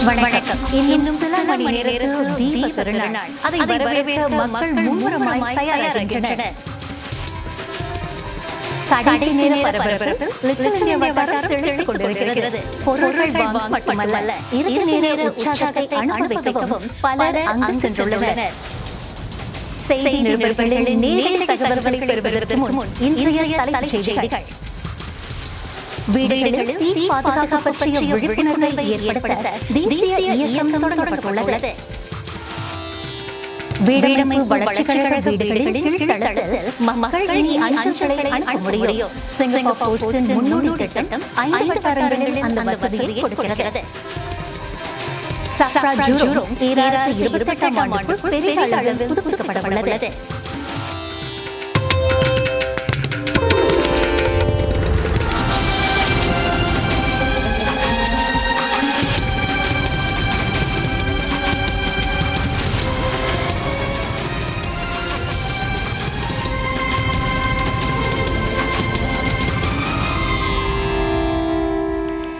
வணக்கம். இன்னும் சில மணி நேரத்தில் தீப திருநாள். அதை வரவேற்க மக்கள் மும்முரமாய் தயாராகின்றனர். கடைசி நேர பரபரப்பில் லட்சுமி வட்டாரம் திளைத்துக் கொண்டிருக்கிறது. பொருட்கள் வாங்க மட்டுமல்ல, இறுதி நேர உற்சாகத்தை அனுப்பி வைக்கவும் பலர் அங்கு சென்றுள்ளனர். செய்தி நிருபர்களின் நேரடி தகவல்களை பெறுவதற்கு முன் இன்றைய தலைப்புச் செய்திகள். வீடுகளில் தீ பாதுகாப்பு பற்றிய விழிப்புணர்வை ஏற்படுத்த தேசிய இயக்கம் தொடங்கப்பட்டுள்ளது. வீடமைப்பு வளர்ச்சிக் கழக வீடுகளின் கீழ்த்தளத்தில் மக்கள் இனி அஞ்சல்களை அனுப்ப முடியும். சிங்கப்பூர் போஸ்டின் முன்னோடி திட்டம் 5 வட்டாரங்களில் அந்த வசதியை கொடுக்கிறது. சஃப்ரா ஜூரோம் 2028ஆம் ஆண்டுக்குள் பெரிய அளவில் புதுப்பிக்கப்பட உள்ளது.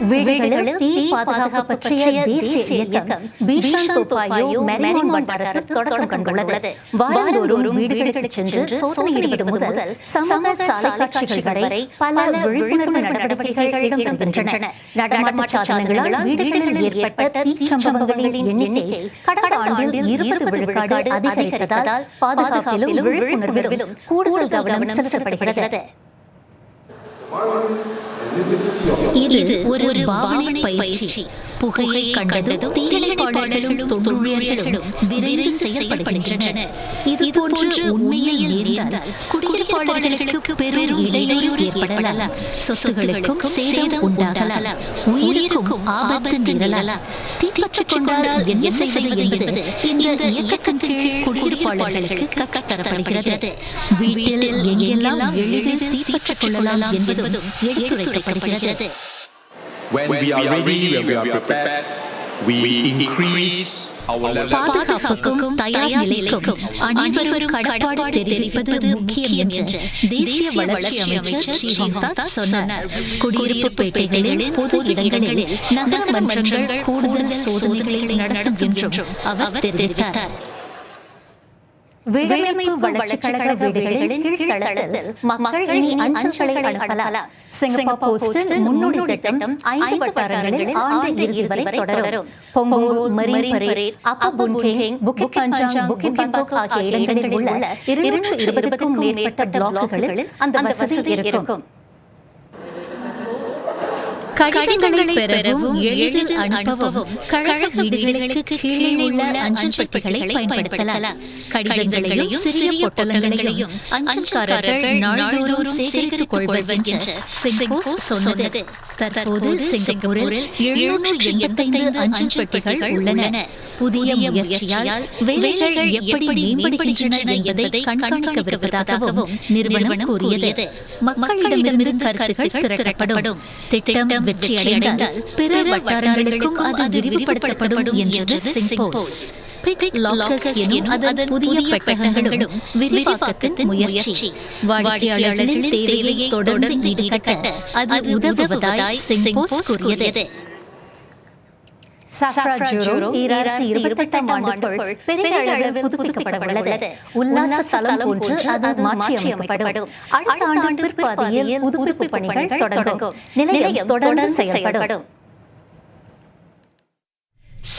வீடுகளில் தீ பாதுகாப்பு பற்றிய தேசிய இயக்கம் பீஷன் தோப்பாயோ மேரிமோன் வட்டாரத்தில் தொடக்கம் கண்டுள்ளது. வாரந்தோறும் வீடுகளுக்கு சென்று சோதனையிடுவது முதல் சமூக சாலை காட்சிகள் வரை பல விழிப்புணர்வு நடவடிக்கைகள் இடம்பெறுகின்றன. நடமாட்ட சாதனங்களால் வீடுகளில் ஏற்பட்ட தீச்சம்பவங்களின் எண்ணிக்கை கடந்த ஆண்டில் 20 விழுக்காடு அதிகரித்ததால் பாதுகாப்பிலும் விழிப்புணர்விலும் கூடுதல் கவனம் செலுத்தப்படுகிறது. இது ஒரு பாவனை பயிற்சி. புகையை கண்டதும் தீயணைப்பாளர்களும் தொழிலாளர்களும் விரைந்து செயல்படுகின்றனர். இது போன்ற உண்மையில் இருந்தால் குடியிருப்பாளர்களுக்கு பெரும் இடையூறு ஏற்படலாம், சொத்துகளுக்கும் சேதம் உண்டாகலாம், உயிருக்கும் ஆபத்து நேரலாம். தீப்பற்றிக் கொண்டால் என்ன செய்வது என்பது இந்த இயக்கத்தின் கீழ் குடியிருப்பாளர்களுக்கு கற்றுத்தரப்படுகிறது. வீட்டில் எங்கெல்லாம் எளிதில் தீப்பற்றிக் கொள்ளலாம் என்பதும் எடுத்துரைக்கப்படுகிறது. When we are ready, when we are prepared, we increase our level. பாதுகாப்புக்கும் தயார் நிலைக்கும் அனைவரும் கடப்பாடு தெரிவிப்பது முக்கியம் என்று தேசிய வளர்ச்சி அமைச்சர் ஸ்ரீகாந்த் சொன்னார். குடியிருப்பு பேட்டைகளில், பொது இடங்களில் நகரமன்றங்கள் கூடுதல் சோதனைகளை நடத்தும் என்றும் அவர் தெரிவித்தார். வீடமைப்பு வளர்ச்சிக் கழக வீடுகளின் கீழ்த்தளத்தில் மக்கள் இனி அஞ்சல்களை அனுப்பலாம். சிங்கப்பூர் போஸ்டின் முன்னோடி திட்டம் 5 வட்டாரங்களில் ஆண்டு இறுதி வரை தொடரும். பொங்கோல், மரீன் பரேட், அப்பர் புன் கேங், புக்கிட் பஞ்சாங், புக்கிட் பங்கோக் ஆகிய இடங்களில் உள்ள 220க்கும் மேற்பட்ட பிளாக்குகளில் அந்த வசதி இருக்கும். கடிதங்களை பெறவும் எளிதில் அனுப்பவும் கழக வீடுகளுக்கு கீழே உள்ள அஞ்சல் பெட்டிகளை பயன்படுத்தலாம். கடிதங்களையும் சிறிய பொட்டலங்களையும் அஞ்சல்காரர்கள் நாள்தோறும் சேகரித்துக் கொள்வர் என்று சிங்கப்பூர் சொன்னது. தற்போது சிங்கப்பூரில் 785 அஞ்சல் பெட்டிகள் உள்ளன. புதிய முயற்சியால் வேலைகள் எப்படி மேம்படுகின்றன என்பதை கண்காணிக்கவிருப்பதாகவும் நிறுவனம் கூறியது. மக்களிடமிருந்து கருத்துக்கள் திரட்டப்படும். திட்டம் வெற்றியடைந்தால் பிற வட்டாரங்களுக்கும் அது விரிவுபடுத்தப்படும் என்றது சிங்கப்பூர். பிக் லாக்கர்ஸ் எனும் அதன் புதிய பெட்டகங்களும் விரிவாக்கத்தின் முயற்சி. வாடிக்கையாளர்களின் தேவையை தொடர்ந்து ஈடுகட்ட அது உதவுவதாய் சிங்கப்பூர் கூறியது. சஃப்ரா ஜூரோ 2028ஆம் ஆண்டுக்குள் பெரிய அளவில் புதுப்பிக்கப்பட உள்ளது. உல்லாச தலம் போன்று அது மாற்றியமைக்கப்படும். அடுத்த ஆண்டு பிற்பாதியில் புதுப்பிப்பு பணிகள் தொடங்கும். நிலையம் தொடர்ந்து செயல்படும்.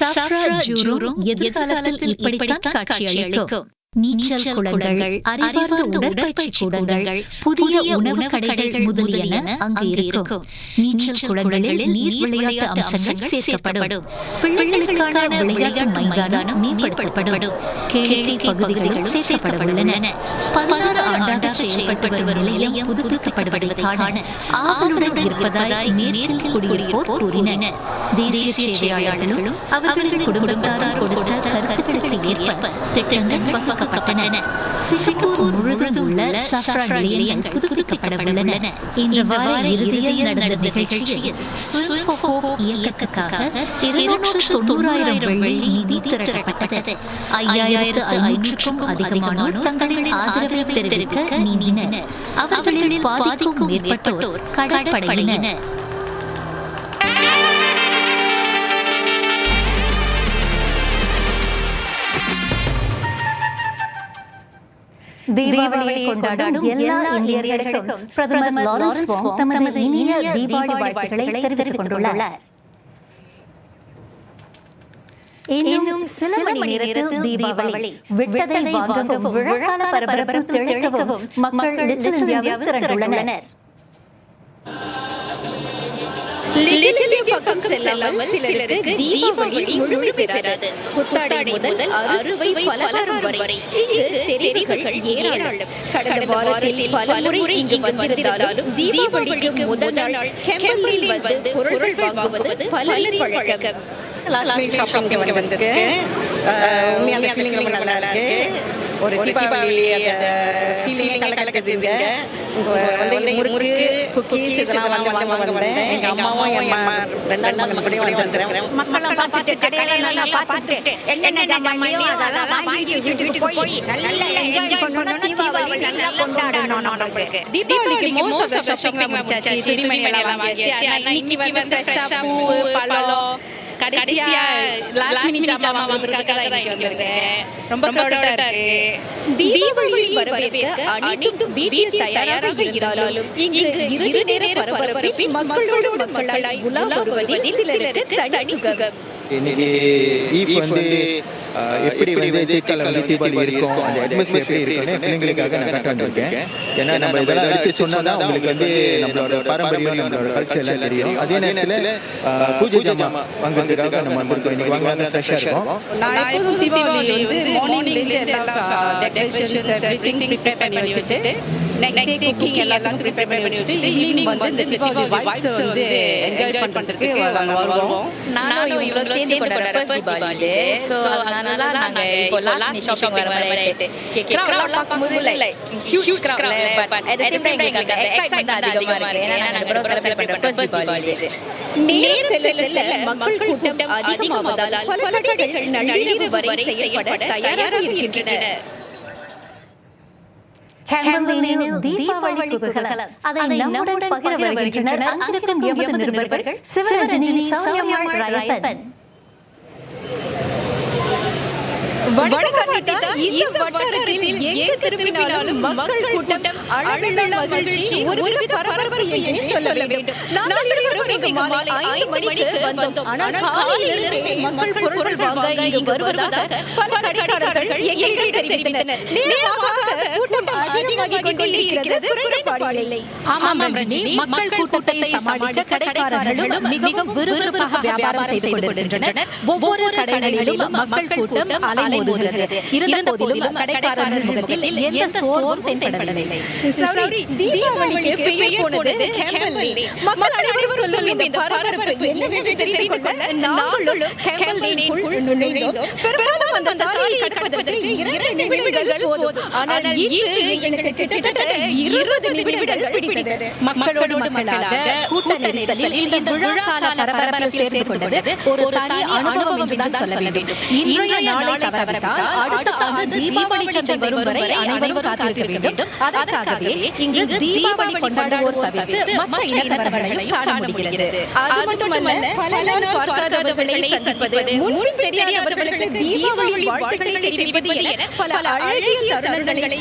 சஃப்ரா ஜூரோ எதிர்காலத்தில் இப்படித்தான் காட்சியளிக்கும். நீச்சல் குளங்கள், அறிவார்ந்த உடற்பயிற்சி கூடங்கள், புதிய உணவு கடைகள் முதலியன அங்கு இருக்கும். நீச்சல் குளங்களில் நீர் விளையாட்டு அம்சங்கள் சேர்க்கப்படும். பிள்ளைகளுக்கான விளையாட்டு மைதானம் மேம்படுத்தப்படும். கேளிக்கை பகுதிகளும் சேர்க்கப்பட உள்ளன. 16 ஆண்டாக செயல்பட்டு வரும் நிலையம் புதுப்பிக்கப்படுவதை காண ஆவலுடன் இருப்பதாய் மேற்கில் குடியிருப்போர் கூறினர். தேசிய சேவையாளர்களும் அவர்கள் குடும்பத்தார் கொடுத்த கருத்துக்களுக்கு ஏற்ப திட்டங்கள் வகுக்கப்பட்டன. சிங்கப்பூர் முழுவதும் உள்ள சஃப்ரா நிலையங்கள் புதுப்பிக்கப்பட உள்ளன. இந்த வார இறுதியில் நடந்த நிகழ்ச்சியில் ஸ்விம் ஃபார் ஹோப் இயக்கத்துக்காக 290,000 வெள்ளி நிதி திரட்டப்பட்டது. 5,500க்கும் அதிகமானோர் தங்களின் ஆதரவை தெரிவிக்க நீண்டினர். அவர்களில் பாதிக்கும் மேற்பட்டோர் கடற்படையினர். தீபாவளியை கொண்டாடும் எல்லா இந்தியர்களுக்கும் பிரதமர் லாரன்ஸ் வாங் தமது இனிய தீபாவளி வாழ்த்துக்களை தெரிவித்துக் கொண்டுள்ளார். இன்னும் சில மணி நேரத்தில் தீபாவளி விட்டதை வாங்கவும் விழாக்கால பரபரப்பு திளைக்கவும் மக்கள் லிட்டில் இந்தியாவில் திரண்டுள்ளனர். லிட்டில் இந்தியா பக்கம் செல்லாமல் சிலருக்கு தீபாவளி முழுமை பெறாது. புத்தாடை முதல் அறுசுவை பலகாரம் வரை தெரிவுகள் ஏராளம். கடந்த வாரத்தில் பலமுறை இங்கு வந்திருந்தாலும் தீபாவளிக்கு முதல் நாள் கேம்பலில் வந்து பொருட்கள் வாங்குவது பலரின் வழக்கம். ஷாப்பிங் வந்திருக்கேன். உண்மையான ஃபீலிங் ரொம்ப நல்லா இருக்கு. ஒரு தீபாவளி அந்த ஃபீலிங் கலக்குதுங்க. முறுக்கு குக்கீஸ் இதெல்லாம் வாங்க வந்தேன். எங்க அம்மாவும் ரெண்டு மகளையும் வந்துடுறேன். மக்களும் பார்த்துட்டு கடையில பார்த்துட்டு என்னென்ன வாங்கியோ அதெல்லாம் வாங்கி வீட்டுக்கு போய் நல்லா என்ஜாய் பண்ணணும். தீபாவளி நல்லா கொண்டாடணும். நம்மளுக்கு தீபாவளிக்கு மோஸ்ட் ஆஃப் ஷாப்பிங் முடிச்சாச்சு. துணிமணி எல்லாம் வாங்கியாச்சு. இன்னைக்கு வந்து ஃப்ரெஷ்ஷா பூ பழம் கடைசியா லாஸ்ட் மினிட் ஜாமான் வாங்குறதுக்காக தான் வந்திருக்கேன். ரொம்ப ப்ரௌடா இருக்கு. தீபாவளி வரவேற்க அனைத்தும் வீட்டில் தயாராக இருந்தாலும் இங்கு இரு நேர பரபரப்பில் மக்களோடு மக்களாய் உலா வருவதில் சிலருக்கு தனி சுகம். இன்னைக்கு வந்து எப்படி வந்து தீபாவளி இருக்கும், அந்த அட்மாஸ்பியர் எப்படி இருக்குன்னு பிள்ளைங்களுக்காக நான் கட்ட வந்திருக்கேன். ஏன்னா நம்ம இதெல்லாம் எடுத்து சொன்னாதான் உங்களுக்கு வந்து நம்மளோட பாரம்பரியம் நம்மளோட கல்ச்சர் எல்லாம் தெரியும். அதே நேரத்தில் பூஜை ஜாமான் வாங்குறதுக்காக நம்ம வந்திருக்கோம். இன்னைக்கு வாங்க ஃப்ரெஷ்ஷாக இருக்கும். நான் எப்போதும் தீபாவளி வந்து மார்னிங்ல எல்லாம் டெக்கரேஷன்ஸ் எவ்ரிதிங் ப்ரிப்பேர் பண்ணி வச்சுட்டு நெக்ஸ்ட் டே குக்கிங் எல்லாம் ப்ரிப்பேர் பண்ணி வச்சுட்டு ஈவினிங் வந்து தீபாவளி வைப்ஸ் வந்து என்ஜாய் பண்றதுக்கு வருவோம். நானும் இவ்வளவு சேர்ந்து கொண்டாடுற ஃபர்ஸ்ட் தீபாவளி. சோ அதனால நாங்க இப்போ லாஸ்ட் ஷாப்பிங் வர மாதிரி கிரவுட் பார்க்கும்போது like huge crowd but at the same time எங்களுக்கு எக்ஸைட்மென்ட் அதிகமா இருக்கு. ஏன்னா நாங்க கூட செலிப்ரேட் பண்ற ஃபர்ஸ்ட் தீபாவளி. நேரம் செல்ல மக்கள் கூட்டம் அதிகமாவதால் பல கடைகள் நள்ளிரவு வரை செய்யப்பட தயாராக இருக்கின்றன. கேம்பலினில் தீபாவளி குதூகலம் அதை நம்முடன் பகிர வருகின்றனர் அங்கிருக்கும் எமது நிருபர்கள் சிவரஞ்சனி, சௌமியாள், ராயப்பன். வடகர்நாடகா இந்த வட்டாரத்தில் எங்கு திரும்பினாலும் மக்கள் கூட்டம் அளவில்லாத மகிழ்ச்சி, ஒருவித பரபரப்பு என்று சொல்ல வேண்டும். நாங்கள் இருவரும் இங்கு மாலை 5 மணிக்கு வந்தோம். ஆனால் காலையிலிருந்தே மக்கள் பொருட்கள் வாங்க இங்கு வருவதாக பல கடைக்காரர்கள் எங்களிடம் தெரிவித்தனர். நேரமாக கூட்டம் அதிகமாகிக் கொண்டிருக்கிறது, குறைபாடு இல்லை. ஆமாம் ரஞ்சினி, மக்கள் கூட்டத்தை சமாளிக்க கடைக்காரர்களும் மிகவும் விறுவிறுப்பாக வியாபாரம் செய்து கொண்டிருக்கின்றனர். ஒவ்வொரு கடைகளிலும் மக்கள் கூட்டம் அலைமோதுகிறது. இருந்தபோதிலும் கடைக்காரர்கள் முகத்தில் எந்த சோர்வும் தென்படவில்லை. தீபாவளிக்கு பெயர் போனது கேம்பல். மக்கள் அனைவரும் சொல்லும் இந்த பரபரப்பு என்னவென்று தெரிந்து கொள்ள நாங்களும் கேம்பலினுக்குள் நுழைந்தோம். பெரும்பாலும் அந்த சாலையை கடப்பதற்கு 2 நிமிடங்கள் போதும். ஆனால் இன்று எங்களுக்கு கிட்டத்தட்ட 20 நிமிடங்கள் பிடித்தது. மக்களோடு மக்களாக கூட்ட நெரிசலில் இந்த விழாக்கால பரபரப்பில் சேர்ந்து கொண்டது ஒரு தனி அனுபவம் என்றுதான் சொல்ல வேண்டும். இன்றைய நாளை தவறவிட்டால் அடுத்த ஆண்டு தீபாவளி சந்தை வரும் வரை அனைவரும் காத்திருக்க வேண்டும். அதற்காகவே இங்கு தீபாவளி கொண்டாடுவோர் தவிர்த்து மற்ற இனத்தவர்களையும் காண முடிகிறது. அது மட்டுமல்ல, பல நாள் பார்க்காதவர்களை சந்திப்பது, முன்பு தெரியாதவர்களுக்கு தீபாவளி வாழ்த்துக்களை தெரிவிப்பது என பல அழகிய தருணங்களை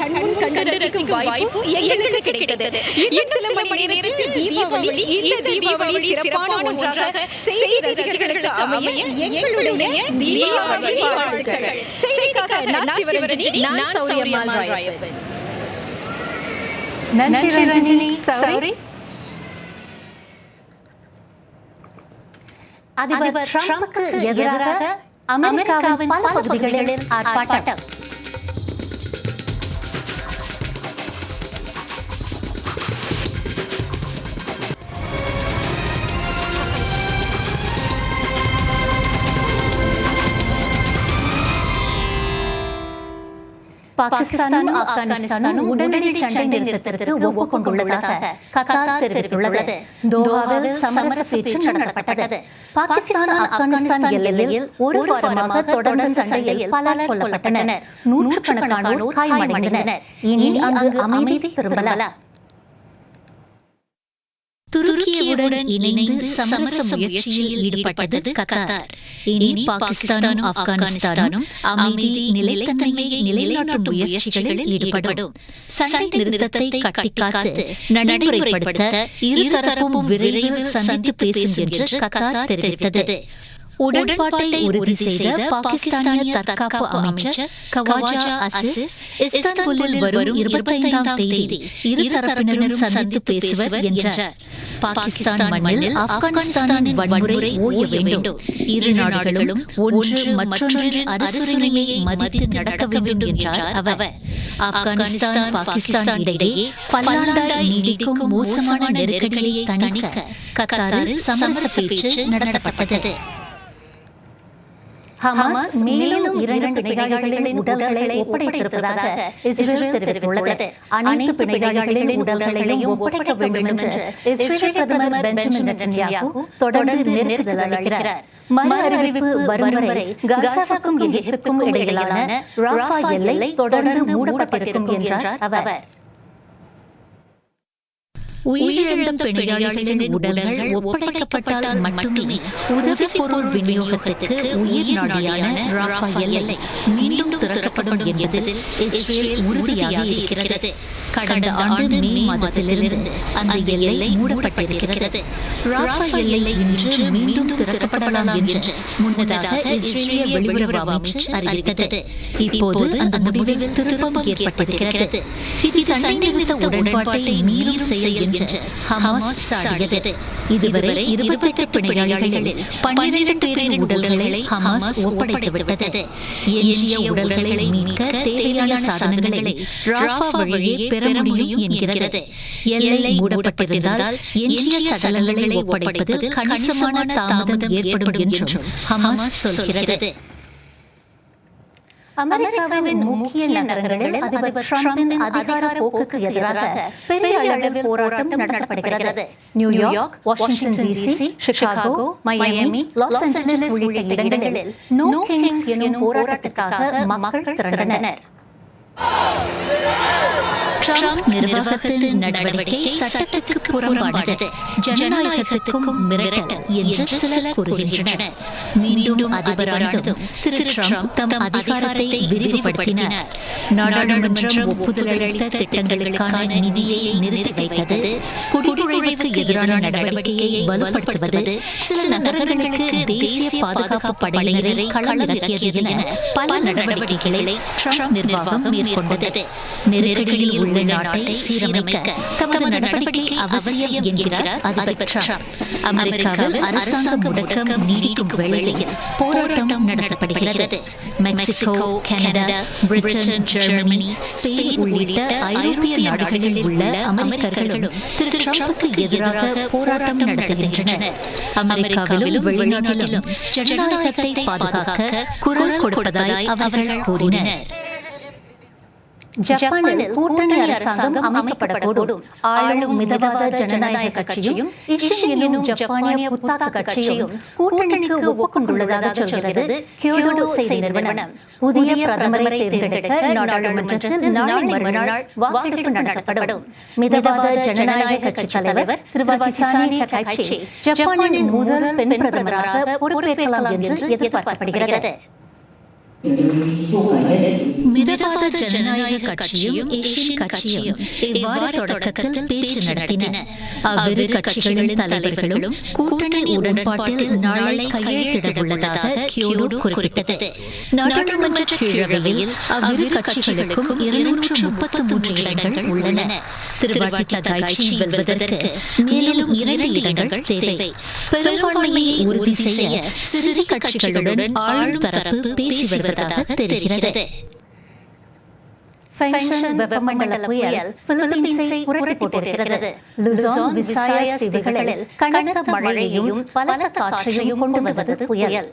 கண்டு ரசிக்கும் வாய்ப்பு எங்களுக்கு கிடைத்தது. இன்னும் சில மணி நேரத்தில் தீபாவளி. இந்த தீபாவளி சிறப்பான ஒன்றாக செய்தி ரசிகர்களுக்கு அமைய எங்களுடைய தீபாவளி வாழ்த்துக்கள். செய்திக்காக நான் சிவரஞ்சனி, நான் சௌரியம்மாள் ராயப்பன். நன்றி ரஞ்சினி. சௌரி. அதிபர் ட்ரம்புக்கு எதிராக அமெரிக்காவின் பல பகுதிகளில் ஆர்ப்பாட்டம். பாகிஸ்தானும் ஆப்கானிஸ்தானும் உடனடி சண்டை நிறுத்தத்திற்கு ஒப்புக்கொண்டுள்ளதாக கத்தார் தெரிவித்துள்ளது. தோஹாவில் சமரச பேச்சு நடத்தப்பட்டது. பாகிஸ்தான் ஆப்கானிஸ்தான் எல்லையில் ஒரு வாரமாக தொடர்ந்த சண்டையில் பலர் கொல்லப்பட்டனர். நூற்றுக்கணக்கானோர் காயமடைந்தனர். இனி அங்கு அமைதி திரும்பலாம். துருக்கியுடன் இணைந்து சமரச முயற்சியில் ஈடுபட்டது கத்தார். இனி பாகிஸ்தானும் ஆப்கானிஸ்தானும் அமைதி நிலைத்தன்மையை நிலைநாட்டும் முயற்சிகளில் ஈடுபடும். சண்டை நிறுத்தத்தை கட்டிக்காத்து நடைமுறைப்படுத்த இருதரப்பும் விரைவில் சந்தித்து பேசும் என்று கத்தார் தெரிவித்தது. உடன்பாட்டை உறுதி செய்த பாகிஸ்தானிய தற்காப்பு அமைச்சர் கவாஜா அசிஃப் இஸ்தான்புல்லில் வரும் 25ஆம் தேதி இருதரப்பினரும் சந்தித்து பேசுவர் என்றார். பாகிஸ்தான் மண்ணில் ஆப்கானிஸ்தானின் வன்முறை ஓய வேண்டும். இரு நாடுகளும் ஒன்று மற்றொன்றின் அரசுரிமையை மதித்து நடக்க வேண்டும் என்றார் அவர். ஆப்கானிஸ்தான் பாகிஸ்தான் இடையே பல்லாண்டாய் நீடிக்கும் மோசமான நெருக்கடியை தணிக்க கத்தாரில் சமரச பேச்சு நடத்தப்பட்டது. ஹமாஸ் மேலும் 2 பிணையாளிகளின் உடல்களை ஒப்படைத்திருப்பதாக இஸ்ரேல் தெரிவித்துள்ளது. அனைத்து பிணையாளிகளின் உடல்களையும் ஒப்படைக்க வேண்டும் என்று இஸ்ரேல் பிரதமர் பெஞ்சமின் நெட்டன்யாஹூ தொடர்ந்து நெருக்குதல் அளிக்கிறார். மறு அறிவிப்பு வரும் வரை காசாவுக்கும் எகிப்துக்கும் இடையிலான ராஃபா எல்லை தொடர்ந்து மூடப்பட்டிருக்கும் என்றார் அவர். உயிரிழந்த பிணையாளிகளின் உடல்கள் ஒப்படைக்கப்பட்டால் மட்டுமே உதவி பொருள் விநியோகத்திற்கு உயிர் நாடியான ராஃபா எல்லை மீண்டும் திறக்கப்படும் என்பதில் இஸ்ரேல் உறுதியாக இருக்கிறது. கடந்த ஆண்டு மே மாதத்திலிருந்து அந்த எல்லை மூடப்பட்டிருக்கிறது. ராஃபா எல்லை இன்று மீண்டும் திறக்கப்படலாம் என்று முன்னதாக இஸ்ரேலிய வெளியுறவு அமைச்சு அறிவித்தது. இப்போது அந்த முடிவில் திருப்பம் ஏற்பட்டிருக்கிறது. இது சண்டை நிறுத்த உடன்பாட்டை மீறும் செயல் என்று ஹமாஸ் சாடியது. இதுவரை 28 பிணையாளிகளில் 12 பேரின் உடல்களை ஹமாஸ் ஒப்படைத்துவிட்டது. எஞ்சிய உடல்களை மீட்க தேவையான சாதனங்களை ராஃபா வழியே பெற முடியும் என்கிறது. எல்லை மூடப்பட்டிருந்தால் எஞ்சிய சடலங்களை ஒப்படைப்பதில் கணிசமான தாமதம் ஏற்படும் என்றும் ஹமாஸ் சொல்கிறது. அமெரிக்காவின் முக்கிய நகரங்களில் அதிபர் டிரம்பின் அதிகார போக்குக்கு எதிராக பெரிய அளவில் போராட்டம் நடத்தப்படுகிறது. New York, Washington DC, Chicago, Miami, Los Angeles உள்ளிட்ட இடங்களில் நோ கிங்ஸ் எனும் போராட்டத்துக்காக மக்கள் திரண்டனர். ட்ரம்ப் நிர்வாகத்தின் நடவடிக்கை சட்டத்துக்கு புறம்பானது, ஜனநாயகத்துக்கும் மிரட்டல் என்று சிலர் கூறுகின்றனர். மீண்டும் அதிபரானதும் திரு ட்ரம்ப் தம் அதிகாரத்தை விரிவுபடுத்தினார். நாடாளுமன்றம் ஒப்புதல் அளித்த திட்டங்களுக்கான நிதியை நிறுத்தி வைத்தது, குடிநுழைவுக்கு எதிரான நடவடிக்கையை வலுப்படுத்துவது, சில நகரங்களுக்கு தேசிய பாதுகாப்பு படையினரை களமிறக்கியது என பல நடவடிக்கைகளை ட்ரம்ப் நிர்வாகம் மேற்கொண்டது. நெருக்கடியில் உள்ள நாட்டை சீரமைக்க தமது நடவடிக்கை அவசியம் என்கிறார் அதிபர் ட்ரம்ப். அமெரிக்காவில் அரசாங்க முடக்கம் நீடிக்கும் வேளையில் போராட்டம் நடத்தப்படுகிறது. Mexico, Canada, Britain, Germany, Spain உள்ளிட்ட ஐரோப்பிய நாடுகளில் உள்ள அமெரிக்கர்களும் திரு ட்ரம்புக்கு எதிராக போராட்டம் நடத்துகின்றனர். அமெரிக்காவிலும் வெளிநாட்டிலும் ஜனநாயகத்தை பாதுகாக்க குரல் கொடுப்பதாய் அவர்கள் கூறினர். ஜப்பானில் கூட்டணி அரசாங்கம் அமைக்கப்படக்கூடும். ஆளும் மிதவாத ஜனநாயக கட்சியும் இஷின் எனும் ஜப்பானிய புத்தாக்க கட்சியும் கூட்டணிக்கு ஒப்புக்கொண்டுள்ளதாக சொல்கிறது கியோடோ செய்தி நிறுவனம். புதிய பிரதமரை தேர்ந்தெடுக்க நாடாளுமன்றத்தில் நாளை மறுநாள் வாக்கெடுப்பு நடத்தப்படும். மிதவாத ஜனநாயக கட்சி தலைவர் திருவாச்சி சானி சகாய்ச்சி ஜப்பானின் முதல் பெண் பிரதமராக பொறுப்பேற்கலாம் என்று எதிர்பார்க்கப்படுகிறது. மிதவாத ஜனநாயக கட்சியும் ஏஷியன் கட்சியும் இவ்வாறு தொடக்கத்தில் பேச்சு நடத்தின. அவ்விரு கட்சிகளின் தலைவர்களும் கூட்டணி உடன்பாட்டில் நாளை கையெழுத்திட உள்ளதாக கியோடோ குறிப்பிட்டது. நாடாளுமன்ற கீழவையில் அவ்விரு கட்சிகளுக்கும் 233 இடங்கள் உள்ளன. திருவாட்டி தகாய்ச்சி வெல்வதற்கு மேலும் 2 இடங்கள் தேவை. பெரும்பான்மையை உறுதி செய்ய சிறு கட்சிகளுடன் ஆளும் தரப்பு பேசி வருவதாக தெரிகிறது. ஃபெங்ஷன் வெப்பமண்டல புயல் பிலிப்பீன்ஸை புரட்டி போட்டிருக்கிறது. லுசான், விசாயாஸ் தீவுகளில் கனத்த மழையையும் பலத்த காற்றையும் கொண்டு வந்தது புயல்.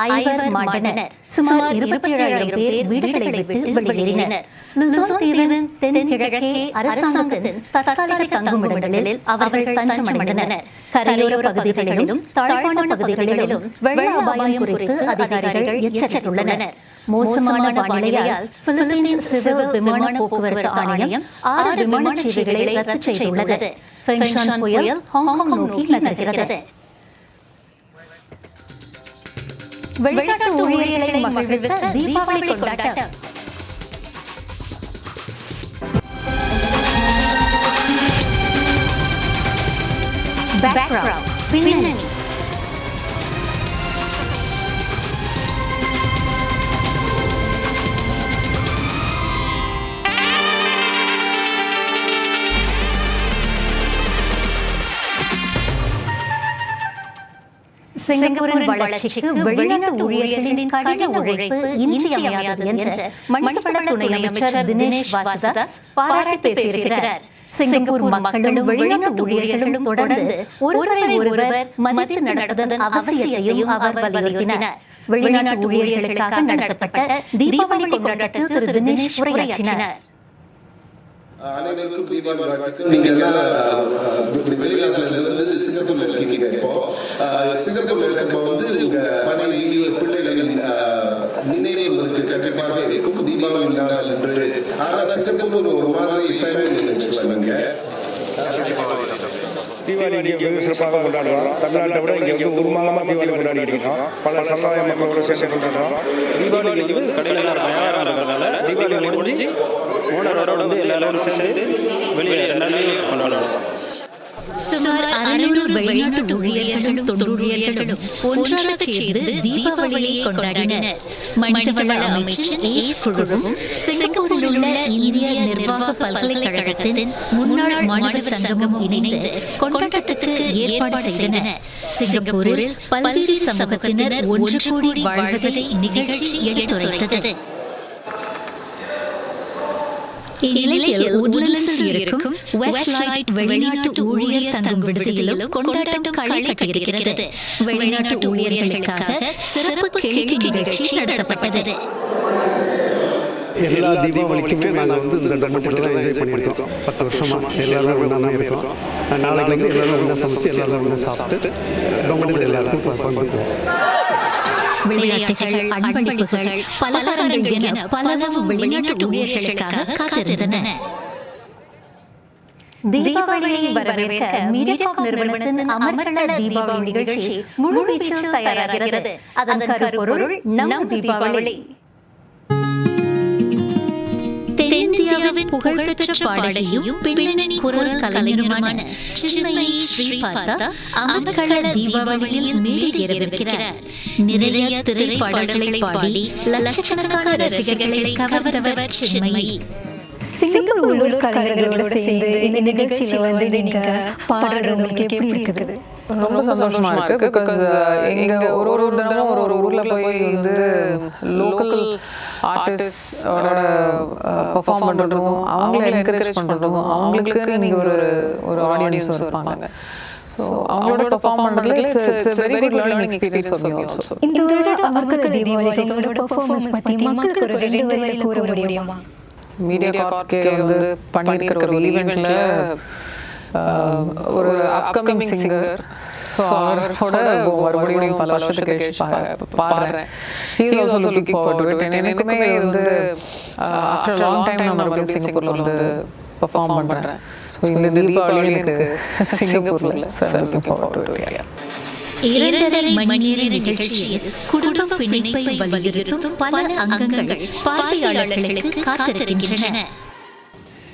ஐவர் மாண்டனர். சுமார் 27,000 பேர் வீடுகளை விட்டு வெளியேறினர். லுசான் தீவின் தென்கிழக்கே அரசாங்கத்தின் தற்காலிக தங்குமிடங்களில் அவர்கள் தஞ்சமடைந்தனர். கரையோர பகுதிகளிலும் தாழ்வான பகுதிகளிலும் வெள்ள அபாயம் குறித்து அதிகாரிகள் எச்சரித்துள்ளனர். மோசமான வானிலையால் பிலிப்பீன்ஸ் சிவில் விமான போக்குவரத்து ஆணையம் 6 விமான சேவைகளை ரத்து செய்துள்ளது. ஃபெங்ஷான் புயல் ஹாங்காங் நோக்கி நகர்கிறது. வெளிநாட்டு ஊழியர்களை மகிழ்வித்த தீபாவளி கொண்டாட்டம். பேக்ரவுண்ட் பின்னணி. சிங்கப்பூரின் வளர்ச்சிக்கு வெளிநாட்டு ஊழியர்களின் கடின உழைப்பு இன்றியமையாதது என்று மனிதவள துணை அமைச்சர் தினேஷ் வாசுதாஸ் பாராட்டி பேசியிருக்கிறார். சிங்கப்பூர் மக்களும் வெளிநாட்டு ஊழியர்களும் தொடர்ந்து ஒருவரை ஒருவர் மதித்து நடப்பதன் அவசியத்தையும் அவர் வலியுறுத்தினார். வெளிநாட்டு ஊழியர்களுக்காக நடத்தப்பட்ட தீபாவளி கொண்டாட்டத்தில் திரு தினேஷ் உரையாற்றினார். அனைவருக்கும் தீபாவளி வாழ்த்து. நீங்க எல்லாம் வெளிநாட்டிலிருந்து சிங்கப்பூர்ல இருக்கீங்க. இப்போ சிங்கப்பூர்ல இருக்கப்போ உங்க மனைவி பிள்ளைகளின் நினைவுகளுக்கு கண்டிப்பாக இருக்கும் தீபாவளி நாள் என்று. ஆனா சிங்கப்பூர் ஒரு மாதிரி ஃபேமிலி நினைச்சுவாங்க. தீபாவளி வெகு சிறப்பாக கொண்டாடுறோம். தமிழ்நாட்டை விட இங்கே வந்து ஒரு மாதமாக தீபாவளி கொண்டாடிட்டு இருக்கோம். பல சமுதாய மக்களோட சேர்ந்து கொண்டாடுறோம். தீபாவளி வந்து கடையில் தயாராக இருக்கிறதுனால தீபாவளி முடிஞ்சு ஓனரோட வந்து எல்லாரும் சேர்ந்து வெளியே கொண்டாடுறோம். சுமார் 600 வெளிநாட்டு ஊழியர்களும் தொழிலூழியர்களும் ஒன்றாக சேர்ந்து தீபாவளியை கொண்டாடினர். மனிதவள அமைச்சர் ஏஸ் குழுவும் சிங்கப்பூரில் உள்ள இந்திய நிர்வாக பல்கலைக்கழகத்தின் முன்னாள் மாணவர் சங்கமும் இணைந்து கொண்டாட்டத்துக்கு ஏற்பாடு செய்தன. சிங்கப்பூரில் பல்வேறு சமூகத்தினர் ஒன்று கூடி வாழ்வதை நிகழ்ச்சி எடுத்துரைத்தது. இந்நிலையில் உட்லண்ட்ஸில் இருக்கும் வெஸ்ட்லைட் வெளிநாட்டு ஊழியர் தங்கும் விடுதியிலும் கொண்டாட்டம் களை கட்டியிருக்கிறது. வெளிநாட்டு ஊழியர்களுக்காக சிறப்பு கேள்வி நிகழ்ச்சி நடத்தப்பட்டது. எல்லா தீபாவளிக்குமே நாங்கள் வந்து இந்த டொமேட்டோலாம் என்ஜாய் பண்ணியிருக்கோம். 10 வருஷமா எல்லாரும் ஒன்றா தான் இருக்கோம். நாளைக்கு வந்து எல்லாரும் ஒன்றா சமைச்சு எல்லாரும் ஒன்றா சாப்பிட்டு டொமேட்டோ எல்லாருக்கும் பங்குவோம். விளையாட்டுகள், அன்பளிப்புகள், பலகாரங்கள் என பலவும் வெளிநாட்டு ஊழியர்களுக்காக காத்திருந்தன. தீபாவளியை வரவேற்க மீடியாகாப் நிறுவனத்தின் அமர்க்கள தீபாவளி நிகழ்ச்சி முழுவீச்சில் தயாராகிறது. அதன் கருப்பொருள் நம் தீபாவளி. தென்னிந்தியாவின் புகழ்பெற்ற பாடகியும் பின்னணி குரல் கலைஞருமான சின்மயி ஸ்ரீபாதா அமர்க்கள தீபாவளியில் மேடை ஏறியிருக்கிறார். நிறைய திரைப்பாடல்களை பாடி லட்சக்கணக்கான ரசிகர்களை கவர்ந்தவர் சின்மயி. சிங்கப்பூர் உள்ளூர் கலைஞர்களோடு சேர்ந்து இந்த நிகழ்ச்சியில வந்து நீங்க பாடுறது உங்களுக்கு எப்படி இருக்குது? ரொம்ப சந்தோஷமா இருக்கு. பிகாஸ் எங்க ஒரு தினம் ஒரு ஊர்ல போய் வந்து லோக்கல் ஆர்டிஸ்டோட பெர்ஃபார்ம் பண்றதும் அவங்கள என்கரேஜ் பண்றதும் அவங்களுக்கு நீங்க ஒரு ஆடியன்ஸ் இருப்பாங்க. So அவங்களோட பெர்ஃபார்ம் பண்றதுல it's very good learning experience for me also. இந்த அமர்க்கள தீபாவளிக்கு உங்களோட பெர்ஃபார்மன்ஸ் பத்தி மக்களுக்கு ஒரு 2 வரியில கூற முடியுமா? மீடியாகார்ப்க்கு வந்து பண்ணியிருக்கிற ஒரு ஈவெண்ட்ல ஒரு அப்கமிங் சிங்கர், அவரோட மறுபடியும் பல வருஷத்துக்கு கழிச்சு பாடுறேன். He is also looking forward to it. எனக்குமே வந்து after a long time நான் மறுபடியும் சிங்கப்பூர்ல வந்து பெர்ஃபார்ம் பண்றேன். ஸோ இந்த தீபாவளி எனக்கு சிங்கப்பூர்ல looking forward to it. 2.5 மணி நேர நிகழ்ச்சியில் குடும்ப பிணைப்பை வலியுறுத்தும் பல அங்கங்கள் பார்வையாளர்களுக்கு காத்திருக்கின்றன.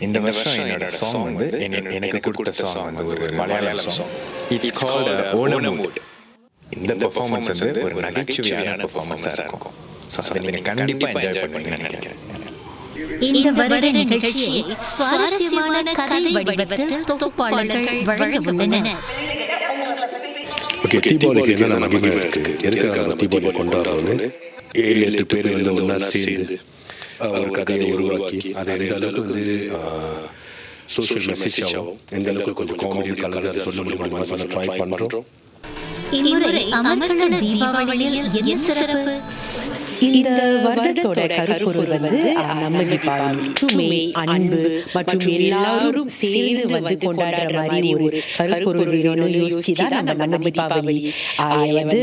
இந்த வருஷம் என்னோட சாங் வந்து எனக்கு கொடுத்த சாங் வந்து ஒரு மலையாள song. It's called Onam mood. இந்த பெர்ஃபார்மன்ஸ் வந்து ஒரு நகைச்சுவையான பெர்ஃபார்மன்ஸா இருக்கும். ஸோ அதை நீங்க கண்டிப்பா என்ஜாய் பண்ணுவீங்கன்னு நினைக்கிறேன். இந்த வருட நிகழ்ச்சியை சுவாரஸ்யமான கதை வடிவத்தில் தொகுப்பாளர்கள் வழங்க உள்ளனர். ஓகே, தீபாவளிக்கு என்ன மகிமை இருக்கு, எதுக்காக தீபாவளி கொண்டாடுறோம்னு 7-8 பேர் வந்து ஒன்றா சேர்ந்து ஒரு கதையை உருவாக்கி அதை எந்த அளவுக்கு வந்து சோஷியல் மெசேஜ் ஆகும், எந்த அளவுக்கு கொஞ்சம் காமெடி கலந்து சொல்ல முடியுமா ட்ரை பண்ணுறோம். இம்முறை அமர்க்கள தீபாவளியில் என்ன சிறப்பு? இந்த வருடத்தோட கருப்பொருள் வந்து நம்ம தீபாவளி ஒற்றுமை, அன்பு மற்றும் எல்லாரும் சேர்ந்து வந்து கொண்டாடுற மாதிரி ஒரு கருப்பொருள் வேணும்னு யோசிச்சுதான் நம்ம தீபாவளி வந்து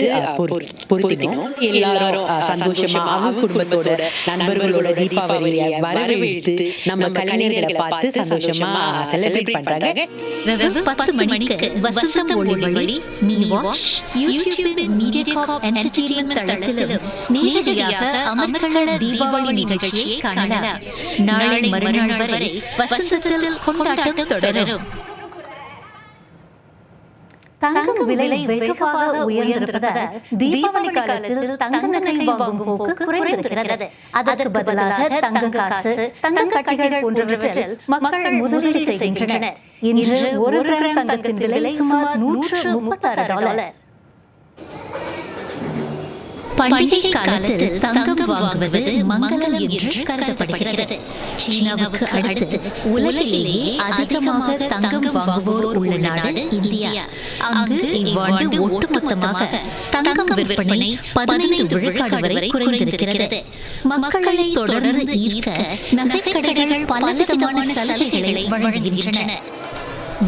பொருத்தினோம். எல்லாரும் சந்தோஷமாக குடும்பத்தோட நண்பர்களோட தீபாவளியை வரவேற்று நம்ம கலைஞர்களை பார்த்து சந்தோஷமா செலிப்ரேட் பண்றாங்க. இரவு 10 மணிக்கு வசந்தம் ஒளி மினி வாட்ச் யூடியூப் மீடியாகார்ப் என்டர்டெயின்மென்ட் தளத்திலும் நேரடியாக அமர்கள தீபாவளி நிகழ்ச்சியை காணலாம். நாளை மறுநாள் வரை வசந்தத்தில் கொண்டாட்டம் தொடரும். தங்கம் விலை வெகுவாக உயர்ந்திருப்பதால் தீபாவளி காலத்தில் தங்க நகை வாங்கும் போக்கு குறைந்திருக்கிறது. அதற்கு பதிலாக தங்க காசு, தங்க கட்டிகள் போன்றவற்றில் மக்கள் முதலீடு செய்கின்றனர். இன்று 1 கிராம் தங்கத்தின் விலை சுமார் $136. பண்டிகை காலத்தில் தங்கம் வாங்குவது மங்களம் என்று கருதப்படுகிறது. சீனாவுக்கு அடுத்து உலகிலேயே அதிகமாக தங்கம் வாங்குவோர் உள்ள நாடு இந்தியா. அங்கு இவ்வாண்டு ஒட்டுமொத்தமாக தங்கம் விற்பனை 15 விழுக்காடு வரை குறைந்திருக்கிறது. மக்களை தொடர்ந்து ஈர்க்க நகைக்கடைகள் பலவிதமான சலுகைகளை வழங்குகின்றன.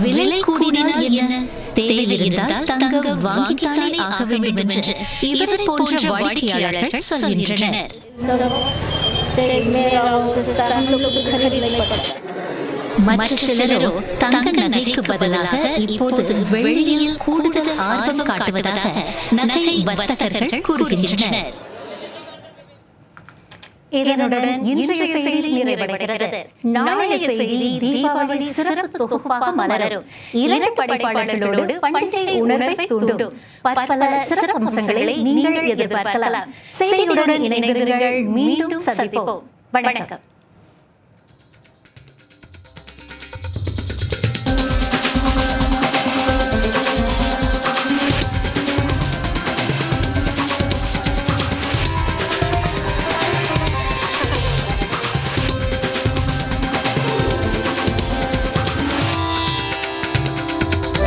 விலை கூடினால் என்ன, தேவையிருந்தால் தங்கம் வாங்கித்தானே ஆக வேண்டும் என்று இவரை போன்ற வாடிக்கையாளர்கள் சொல்கின்றனர். மற்ற சிலரோ தங்க நகைக்கு பதிலாக இப்போது வெள்ளியில் கூடுதல் ஆர்வம் காட்டுவதாக நகை வர்த்தகர்கள் கூறுகின்றனர். இதனுடன் இன்றைய செய்தி நிறைவடைகிறது. நாளைய செய்தி தீபாவளி சிறப்பு தொகுப்பாக மலரும். 2 படைப்பாளர்களோடு பண்டிகை உணர்வை தூண்டும் பல சிறப்பம்சங்களை நீங்கள் எதிர்பார்க்கலாம். செய்தியுடன் இணைந்திருங்கள். மீண்டும் சந்திப்போம். வணக்கம்.